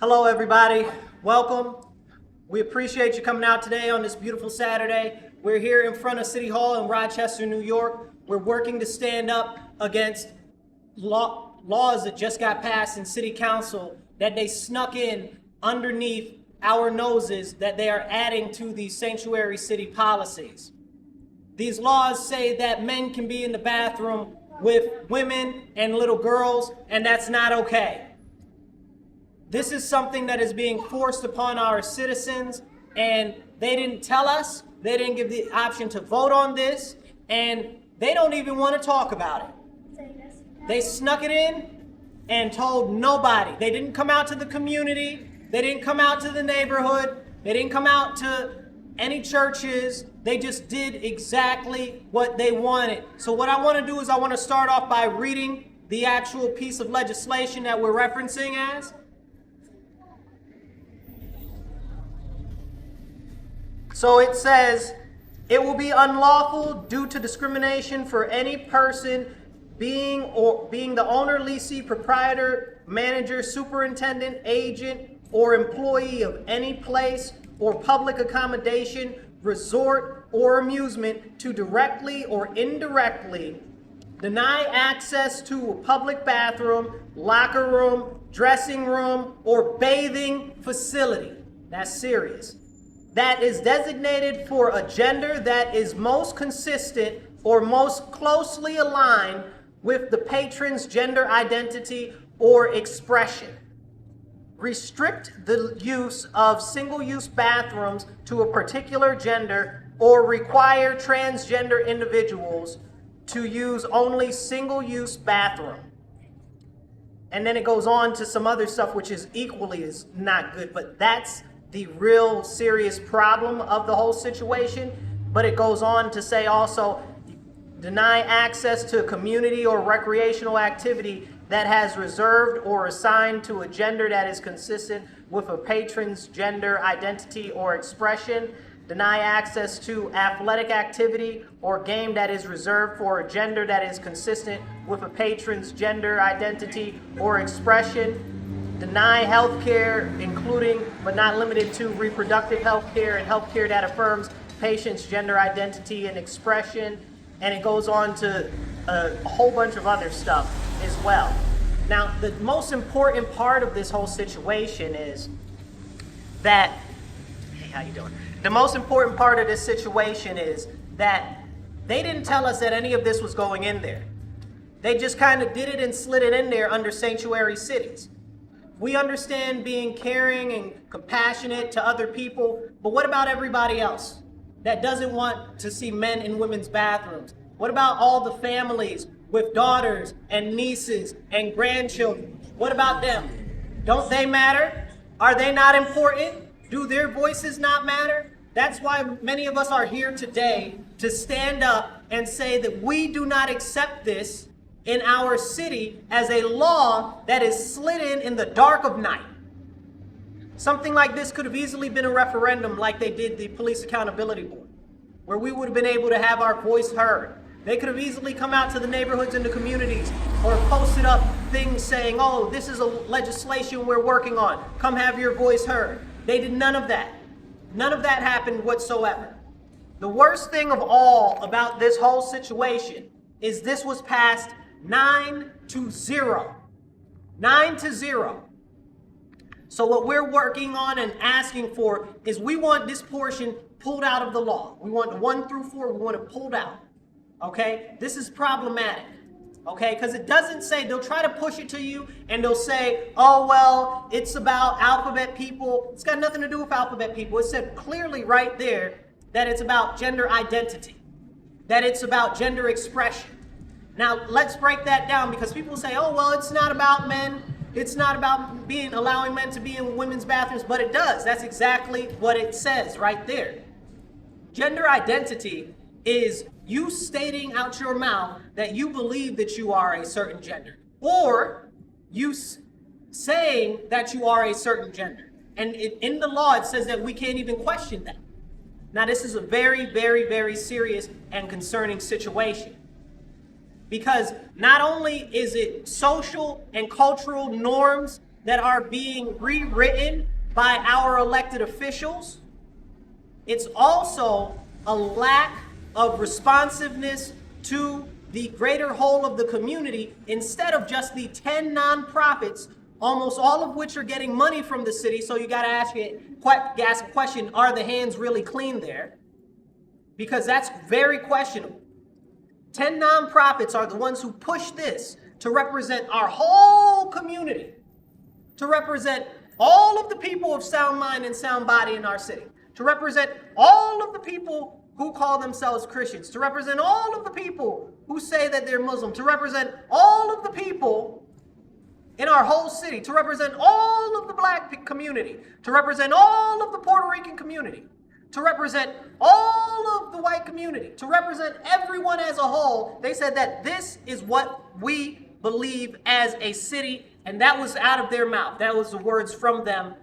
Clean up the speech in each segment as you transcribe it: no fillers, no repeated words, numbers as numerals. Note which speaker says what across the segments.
Speaker 1: Hello, everybody. Welcome. We appreciate you coming out today on this beautiful Saturday. We're here in front of City Hall in Rochester, New York. We're working to stand up against laws that just got passed in City Council that they snuck in underneath our noses that they are adding to these sanctuary city policies. These laws say that men can be in the bathroom with women and little girls, and that's not okay. This is something that is being forced upon our citizens, and they didn't tell us, they didn't give the option to vote on this, and they don't even want to talk about it. They snuck it in and told nobody. They didn't come out to the community, they didn't come out to the neighborhood, they didn't come out to any churches. They just did exactly what they wanted. So what I want to do is I want to start off by reading the actual piece of legislation that we're referencing as. So it says, it will be unlawful due to discrimination for any person being the owner, lessee, proprietor, manager, superintendent, agent, or employee of any place or public accommodation, resort, or amusement to directly or indirectly deny access to a public bathroom, locker room, dressing room, or bathing facility. That's serious. That is designated for a gender that is most consistent or most closely aligned with the patron's gender identity or expression. Restrict the use of single-use bathrooms to a particular gender or require transgender individuals to use only single-use bathroom. And then it goes on to some other stuff which is equally is not good, but that's the real serious problem of the whole situation. But it goes on to say also, deny access to a community or recreational activity that has reserved or assigned to a gender that is consistent with a patron's gender identity or expression. Deny access to athletic activity or game that is reserved for a gender that is consistent with a patron's gender identity or expression. Deny health care, including but not limited to reproductive health care and health care that affirms patient's gender identity and expression. And it goes on to a whole bunch of other stuff as well. Now, the most important part of this whole situation is that, hey, how you doing? The most important part of this situation is that they didn't tell us that any of this was going in there. They just kind of did it and slid it in there under sanctuary cities. We understand being caring and compassionate to other people, but what about everybody else that doesn't want to see men in women's bathrooms? What about all the families with daughters and nieces and grandchildren? What about them? Don't they matter? Are they not important? Do their voices not matter? That's why many of us are here today, to stand up and say that we do not accept this in our city as a law that is slid in the dark of night. Something like this could have easily been a referendum like they did the Police Accountability Board, where we would have been able to have our voice heard. They could have easily come out to the neighborhoods and the communities or posted up things saying, oh, this is a legislation we're working on. Come have your voice heard. They did none of that. None of that happened whatsoever. The worst thing of all about this whole situation is this was passed 9-0. 9-0. So what we're working on and asking for is we want this portion pulled out of the law. We want 1 through 4, we want it pulled out. Okay? This is problematic. Okay? Because it doesn't say, they'll try to push it to you and they'll say, oh, well, it's about alphabet people. It's got nothing to do with alphabet people. It said clearly right there that it's about gender identity, that it's about gender expression. Now, let's break that down, because people say, oh, well, it's not about men. It's not about allowing men to be in women's bathrooms, but it does. That's exactly what it says right there. Gender identity is you stating out your mouth that you believe that you are a certain gender, or you saying that you are a certain gender. And in the law, it says that we can't even question that. Now, this is a very, very, very serious and concerning situation. Because not only is it social and cultural norms that are being rewritten by our elected officials. It's also a lack of responsiveness to the greater whole of the community instead of just the 10 nonprofits, almost all of which are getting money from the city. So you got to ask a question, are the hands really clean there? Because that's very questionable. 10 nonprofits are the ones who push this to represent our whole community, to represent all of the people of sound mind and sound body in our city, to represent all of the people who call themselves Christians, to represent all of the people who say that they're Muslim, to represent all of the people in our whole city, to represent all of the black community, to represent all of the Puerto Rican community, to represent all of the white community, to represent everyone as a whole. They said that this is what we believe as a city, and that was out of their mouth. That was the words from them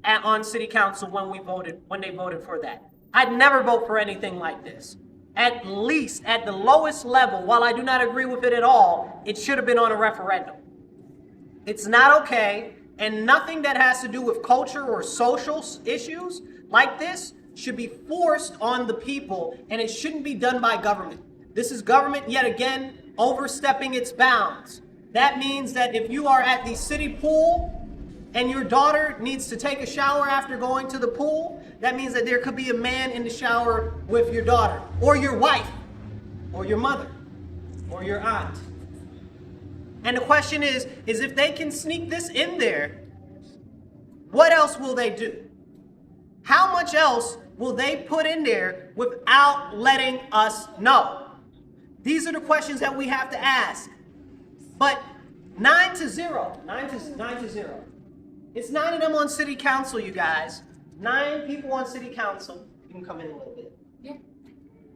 Speaker 1: on city council when they voted for that. I'd never vote for anything like this. At least at the lowest level, while I do not agree with it at all, it should have been on a referendum. It's not okay, and nothing that has to do with culture or social issues like this should be forced on the people, and it shouldn't be done by government. This is government, yet again, overstepping its bounds. That means that if you are at the city pool and your daughter needs to take a shower after going to the pool, that means that there could be a man in the shower with your daughter, or your wife, or your mother, or your aunt. And the question is if they can sneak this in there, what else will they do? How much else will they put in there without letting us know? These are the questions that we have to ask. But 9-0. It's 9 of them on city council, you guys. 9 people on city council. You can come in a little bit. Yeah.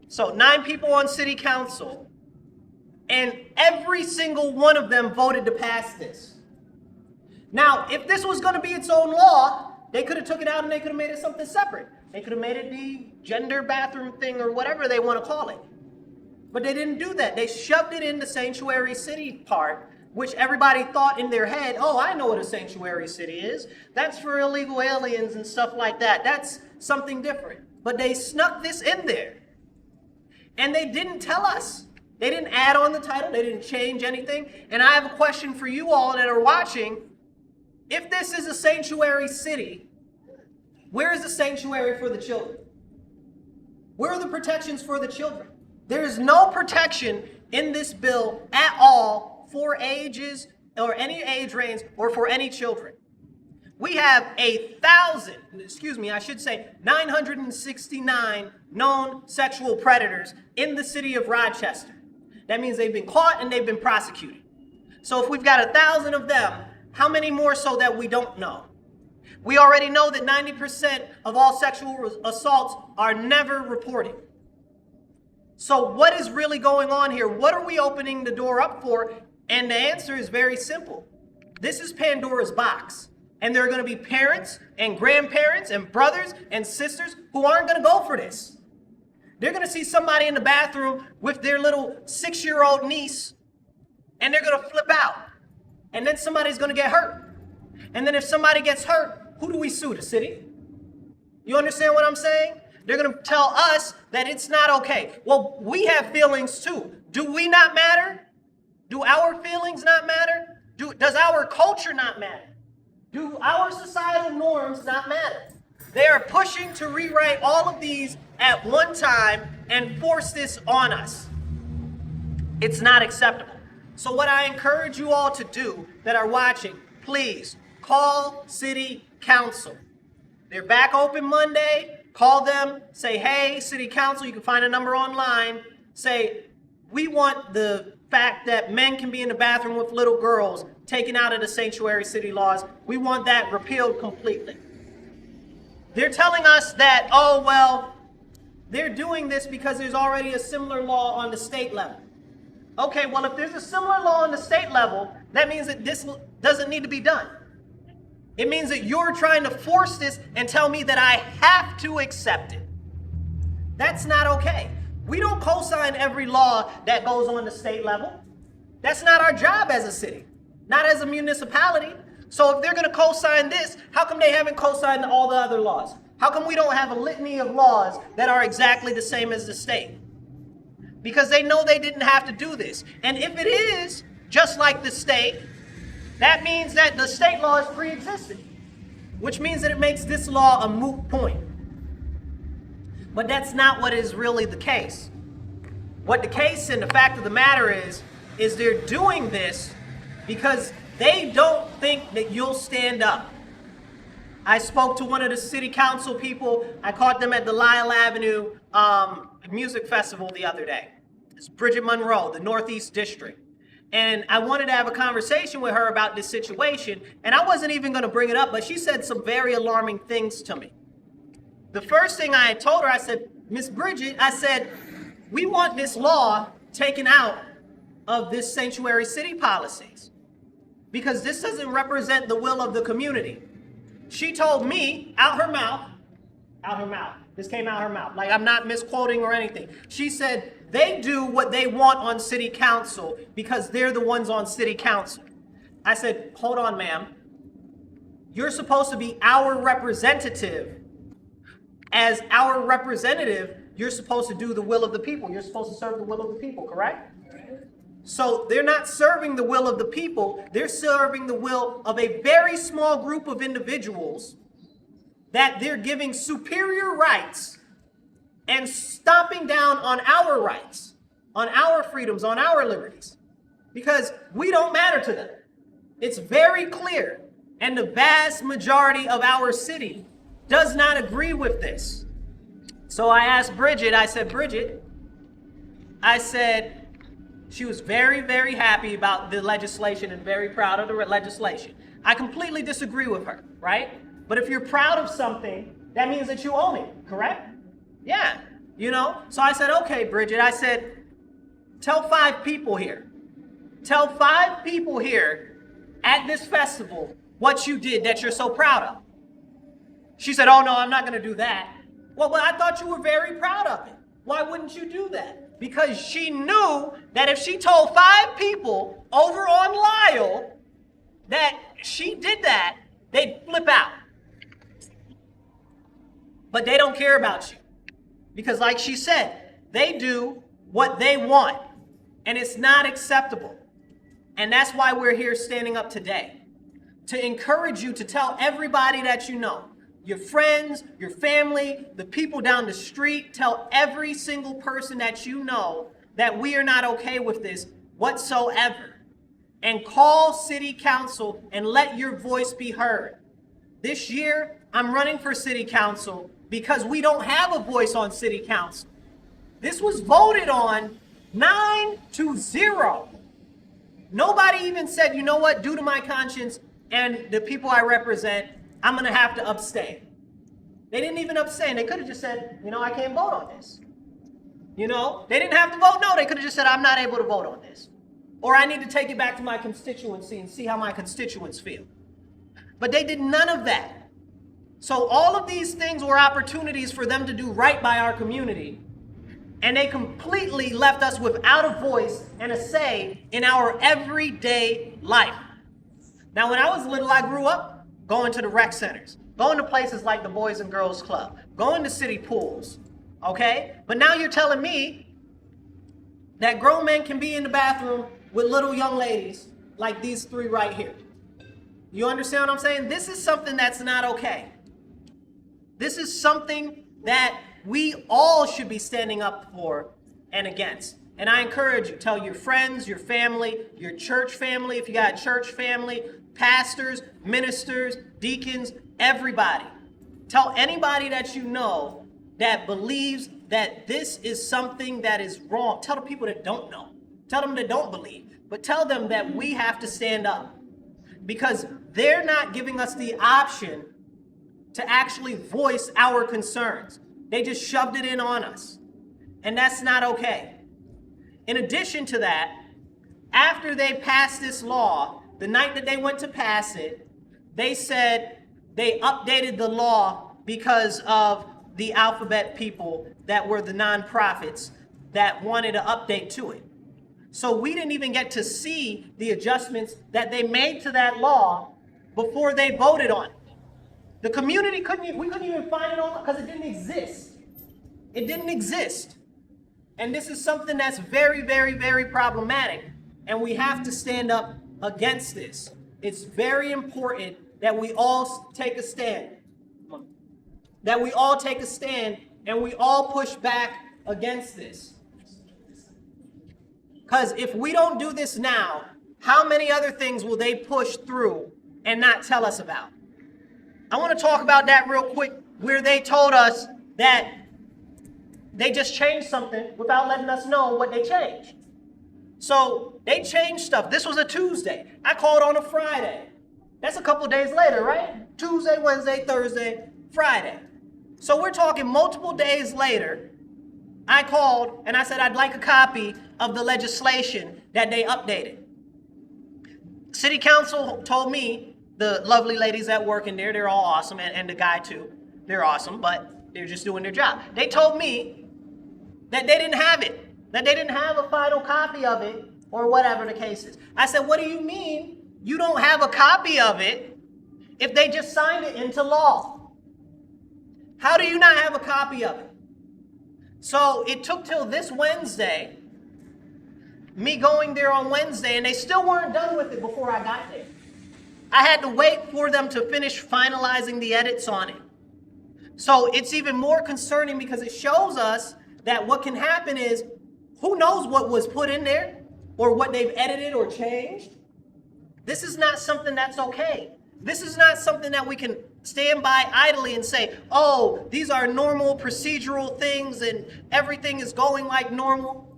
Speaker 1: So 9 people on city council. And every single one of them voted to pass this. Now, if this was going to be its own law, they could have took it out and they could have made it something separate. They could have made it the gender bathroom thing or whatever they want to call it. But they didn't do that. They shoved it in the sanctuary city part, which everybody thought in their head, oh, I know what a sanctuary city is. That's for illegal aliens and stuff like that. That's something different. But they snuck this in there. And they didn't tell us. They didn't add on the title. They didn't change anything. And I have a question for you all that are watching. If this is a sanctuary city, where is the sanctuary for the children? Where are the protections for the children? There is no protection in this bill at all for ages or any age range or for any children. We have 969 known sexual predators in the city of Rochester. That means they've been caught and they've been prosecuted. So if we've got 1,000 of them, how many more so that we don't know? We already know that 90% of all sexual assaults are never reported. So what is really going on here? What are we opening the door up for? And the answer is very simple. This is Pandora's box. And there are going to be parents and grandparents and brothers and sisters who aren't going to go for this. They're going to see somebody in the bathroom with their little 6-year-old niece, and they're going to flip out. And then somebody's going to get hurt. And then if somebody gets hurt, who do we sue? The city? You understand what I'm saying? They're going to tell us that it's not okay. Well, we have feelings too. Do we not matter? Do our feelings not matter? Does our culture not matter? Do our societal norms not matter? They are pushing to rewrite all of these at one time and force this on us. It's not acceptable. So what I encourage you all to do that are watching, please call city council. They're back open Monday. Call them, say, hey, city council, you can find a number online. Say, we want the fact that men can be in the bathroom with little girls taken out of the sanctuary city laws. We want that repealed completely. They're telling us that, oh, well, they're doing this because there's already a similar law on the state level. Okay, well, if there's a similar law on the state level, that means that this doesn't need to be done. It means that you're trying to force this and tell me that I have to accept it. That's not okay. We don't co-sign every law that goes on the state level. That's not our job as a city, not as a municipality. So if they're going to co-sign this, how come they haven't co-signed all the other laws? How come we don't have a litany of laws that are exactly the same as the state? Because they know they didn't have to do this. And if it is just like the state, that means that the state law is pre-existing, which means that it makes this law a moot point. But that's not what is really the case. What the case and the fact of the matter is they're doing this because they don't think that you'll stand up. I spoke to one of the city council people. I caught them at the Lyle Avenue Music Festival the other day. It's Bridget Monroe, the Northeast District. And I wanted to have a conversation with her about this situation. And I wasn't even going to bring it up, but she said some very alarming things to me. The first thing I had told her, I said, Miss Bridget, I said, we want this law taken out of this sanctuary city policies because this doesn't represent the will of the community. She told me out her mouth, this came out her mouth, like I'm not misquoting or anything. She said they do what they want on city council because they're the ones on city council. I said, hold on, ma'am. You're supposed to be our representative. As our representative, you're supposed to do the will of the people. You're supposed to serve the will of the people, correct? So they're not serving the will of the people. They're serving the will of a very small group of individuals that they're giving superior rights and stomping down on our rights, on our freedoms, on our liberties, because we don't matter to them. It's very clear. And the vast majority of our city does not agree with this. So I asked Bridget, I said, she was very, very happy about the legislation and very proud of the legislation. I completely disagree with her, right? But if you're proud of something, that means that you own it, correct? Yeah, you know? So I said, okay, Bridget, I said, tell 5 people here. Tell 5 people here at this festival what you did that you're so proud of. She said, oh no, I'm not gonna do that. Well, I thought you were very proud of it. Why wouldn't you do that? Because she knew that if she told 5 people over on Lyle that she did that, they'd flip out. But they don't care about you. Because like she said, they do what they want. And it's not acceptable. And that's why we're here standing up today. To encourage you to tell everybody that you know. Your friends, your family, the people down the street, tell every single person that you know that we are not okay with this whatsoever. And call city council and let your voice be heard. This year, I'm running for city council because we don't have a voice on city council. This was voted on 9-0. Nobody even said, you know what, due to my conscience and the people I represent, I'm going to have to abstain. They didn't even abstain. They could have just said, you know, I can't vote on this. You know, they didn't have to vote. No, they could have just said, I'm not able to vote on this. Or I need to take it back to my constituency and see how my constituents feel. But they did none of that. So all of these things were opportunities for them to do right by our community. And they completely left us without a voice and a say in our everyday life. Now, when I was little, I grew up going to the rec centers, going to places like the Boys and Girls Club, going to city pools, okay? But now you're telling me that grown men can be in the bathroom with little young ladies like these 3 right here. You understand what I'm saying? This is something that's not okay. This is something that we all should be standing up for and against. And I encourage you, tell your friends, your family, your church family, if you got a church family, pastors, ministers, deacons, everybody. Tell anybody that you know that believes that this is something that is wrong. Tell the people that don't know. Tell them that don't believe. But tell them that we have to stand up. Because they're not giving us the option to actually voice our concerns. They just shoved it in on us. And that's not okay. In addition to that, after they passed this law, the night that they went to pass it, they said they updated the law because of the alphabet people that were the nonprofits that wanted to update to it. So we didn't even get to see the adjustments that they made to that law before they voted on it. The community we couldn't even find it on because it didn't exist. It didn't exist. And this is something that's very, very, very problematic. And we have to stand up against this. It's very important that we all take a stand. That we all take a stand and we all push back against this. Because if we don't do this now, how many other things will they push through and not tell us about? I want to talk about that real quick, where they told us that they just changed something without letting us know what they changed. So they changed stuff. This was a Tuesday. I called on a Friday. That's a couple days later, right? Tuesday, Wednesday, Thursday, Friday. So we're talking multiple days later. I called and I said I'd like a copy of the legislation that they updated. City Council told me, the lovely ladies that work in there, they're all awesome, and the guy too, they're awesome, but they're just doing their job. They told me that they didn't have it, that they didn't have a final copy of it, or whatever the case is. I said, what do you mean you don't have a copy of it if they just signed it into law? How do you not have a copy of it? So it took till this Wednesday, me going there on Wednesday, and they still weren't done with it before I got there. I had to wait for them to finish finalizing the edits on it. So it's even more concerning because it shows us that what can happen is, who knows what was put in there or what they've edited or changed. This is not something that's okay. This is not something that we can stand by idly and say, oh, these are normal procedural things and everything is going like normal.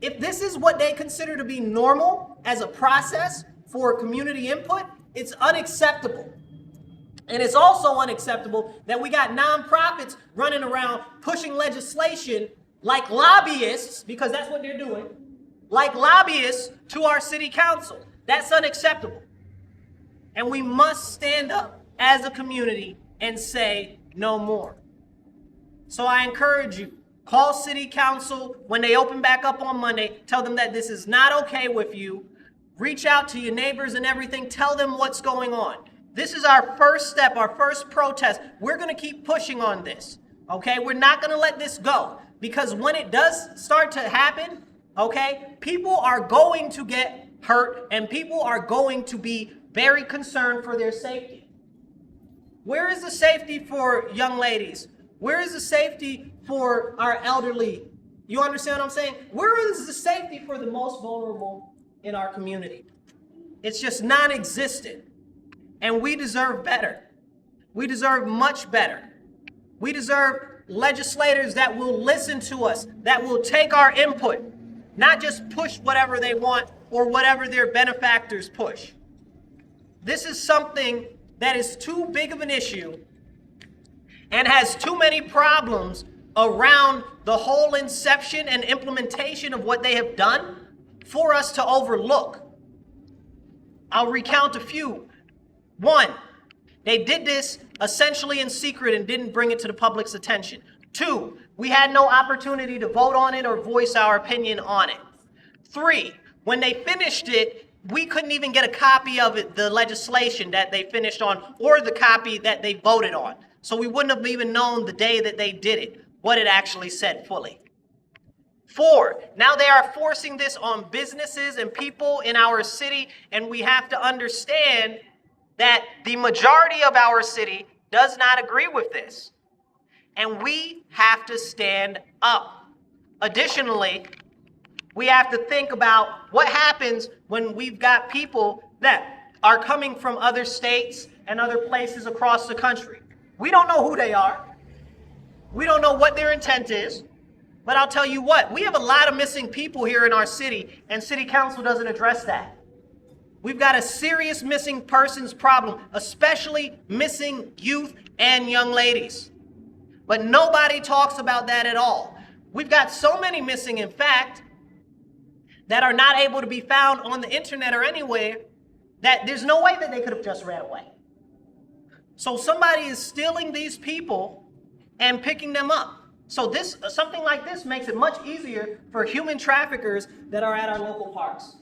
Speaker 1: If this is what they consider to be normal as a process for community input, it's unacceptable. And it's also unacceptable that we got nonprofits running around pushing legislation like lobbyists, because that's what they're doing, like lobbyists to our city council. That's unacceptable. And we must stand up as a community and say no more. So I encourage you, call city council when they open back up on Monday. Tell them that this is not okay with you. Reach out to your neighbors and everything. Tell them what's going on. This is our first step, our first protest. We're going to keep pushing on this, okay? We're not going to let this go, because when it does start to happen, okay, people are going to get hurt and people are going to be very concerned for their safety. Where is the safety for young ladies? Where is the safety for our elderly? You understand what I'm saying? Where is the safety for the most vulnerable in our community? It's just non-existent. And we deserve better. We deserve much better. We deserve legislators that will listen to us, that will take our input, not just push whatever they want or whatever their benefactors push. This is something that is too big of an issue and has too many problems around the whole inception and implementation of what they have done for us to overlook. I'll recount a few. One, they did this essentially in secret and didn't bring it to the public's attention. Two, we had no opportunity to vote on it or voice our opinion on it. Three, when they finished it, we couldn't even get a copy of it, the legislation that they finished on, or the copy that they voted on. So we wouldn't have even known the day that they did it, what it actually said fully. Four, now they are forcing this on businesses and people in our city, and we have to understand that the majority of our city does not agree with this. And we have to stand up. Additionally, we have to think about what happens when we've got people that are coming from other states and other places across the country. We don't know who they are. We don't know what their intent is. But I'll tell you what, we have a lot of missing people here in our city, and city council doesn't address that. We've got a serious missing persons problem, especially missing youth and young ladies. But nobody talks about that at all. We've got so many missing, in fact, that are not able to be found on the internet or anywhere, that there's no way that they could have just ran away. So somebody is stealing these people and picking them up. So something like this makes it much easier for human traffickers that are at our local parks,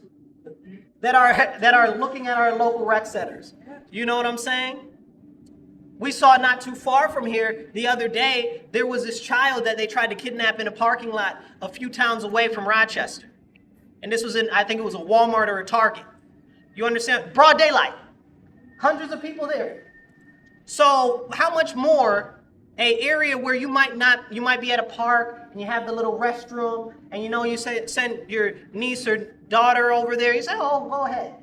Speaker 1: that are looking at our local rec centers. You know what I'm saying? We saw not too far from here the other day, there was this child that they tried to kidnap in a parking lot a few towns away from Rochester. And this was in, I think it was a Walmart or a Target. You understand? Broad daylight. Hundreds of people there. So how much more a area where you might be at a park and you have the little restroom and you say send your niece or daughter over there. You say, oh, go ahead.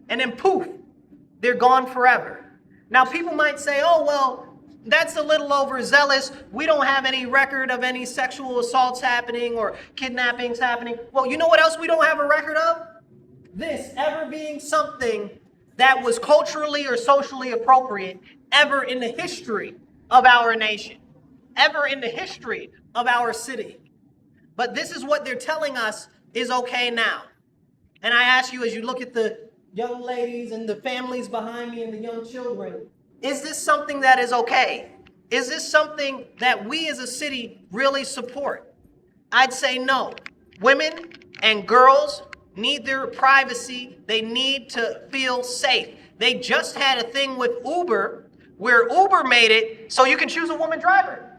Speaker 1: And then poof, they're gone forever. Now, people might say, oh, well, that's a little overzealous. We don't have any record of any sexual assaults happening or kidnappings happening. Well, you know what else we don't have a record of? This ever being something that was culturally or socially appropriate ever in the history of our nation, ever in the history of our city. But this is what they're telling us is okay now. And I ask you, as you look at the young ladies and the families behind me and the young children, is this something that is okay? Is this something that we as a city really support? I'd say no. Women and girls need their privacy. They need to feel safe. They just had a thing with Uber where Uber made it so you can choose a woman driver.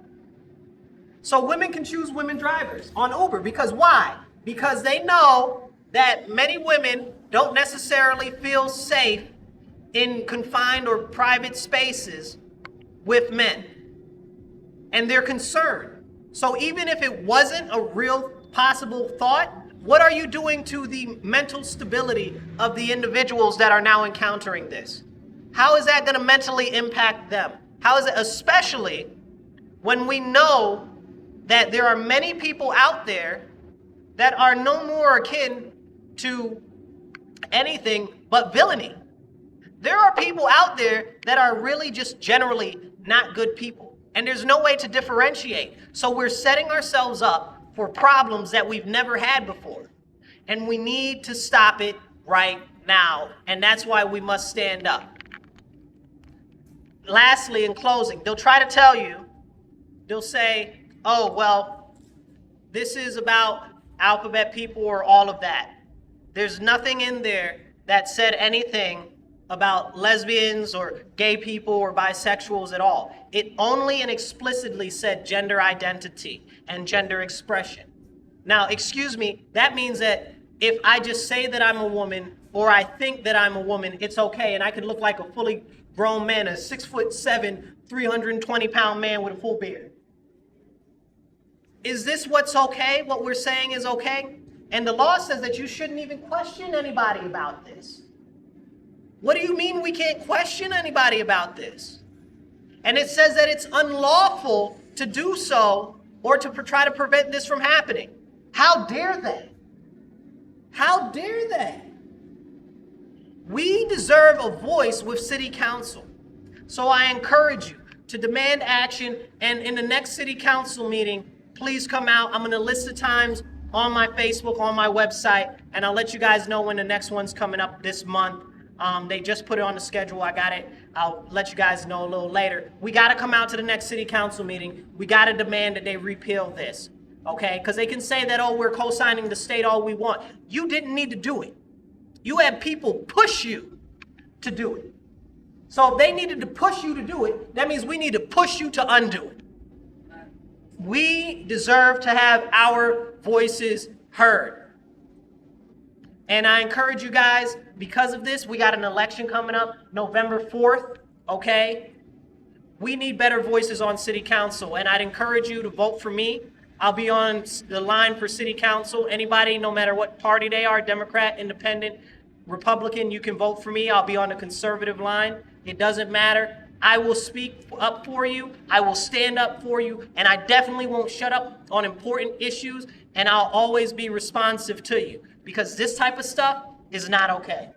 Speaker 1: So women can choose women drivers on Uber. Because why? Because they know that many women don't necessarily feel safe in confined or private spaces with men. And they're concerned. So even if it wasn't a real possible thought, what are you doing to the mental stability of the individuals that are now encountering this? How is that going to mentally impact them? How is it, especially when we know that there are many people out there that are no more akin to anything but villainy? There are people out there that are really just generally not good people, and there's no way to differentiate. So we're setting ourselves up for problems that we've never had before, and we need to stop it right now, and that's why we must stand up. Lastly, in closing, they'll try to tell you, they'll say, oh, well, this is about alphabet people or all of that. There's nothing in there that said anything about lesbians or gay people or bisexuals at all. It only and explicitly said gender identity and gender expression. Now, excuse me, that means that if I just say that I'm a woman or I think that I'm a woman, it's okay, and I could look like a fully grown man, a 6'7", 320-pound man with a full beard. Is this what's okay? What we're saying is okay? And the law says that you shouldn't even question anybody about this. What do you mean we can't question anybody about this? And it says that it's unlawful to do so or to try to prevent this from happening. How dare they? How dare they? We deserve a voice with city council. So I encourage you to demand action, and in the next city council meeting, please come out. I'm going to list the times on my Facebook, on my website, and I'll let you guys know when the next one's coming up this month. They just put it on the schedule. I got it. I'll let you guys know a little later. We got to come out to the next city council meeting. We got to demand that they repeal this, okay? Because they can say that, oh, we're co-signing the state all we want. You didn't need to do it. You had people push you to do it. So if they needed to push you to do it, that means we need to push you to undo it. We deserve to have our voices heard. And I encourage you guys, because of this, we got an election coming up November 4th, okay? We need better voices on city council, and I'd encourage you to vote for me. I'll be on the line for city council. Anybody, no matter what party they are, Democrat, Independent, Republican, you can vote for me. I'll be on the conservative line. It doesn't matter. I will speak up for you. I will stand up for you, and I definitely won't shut up on important issues, and I'll always be responsive to you, because this type of stuff is not okay.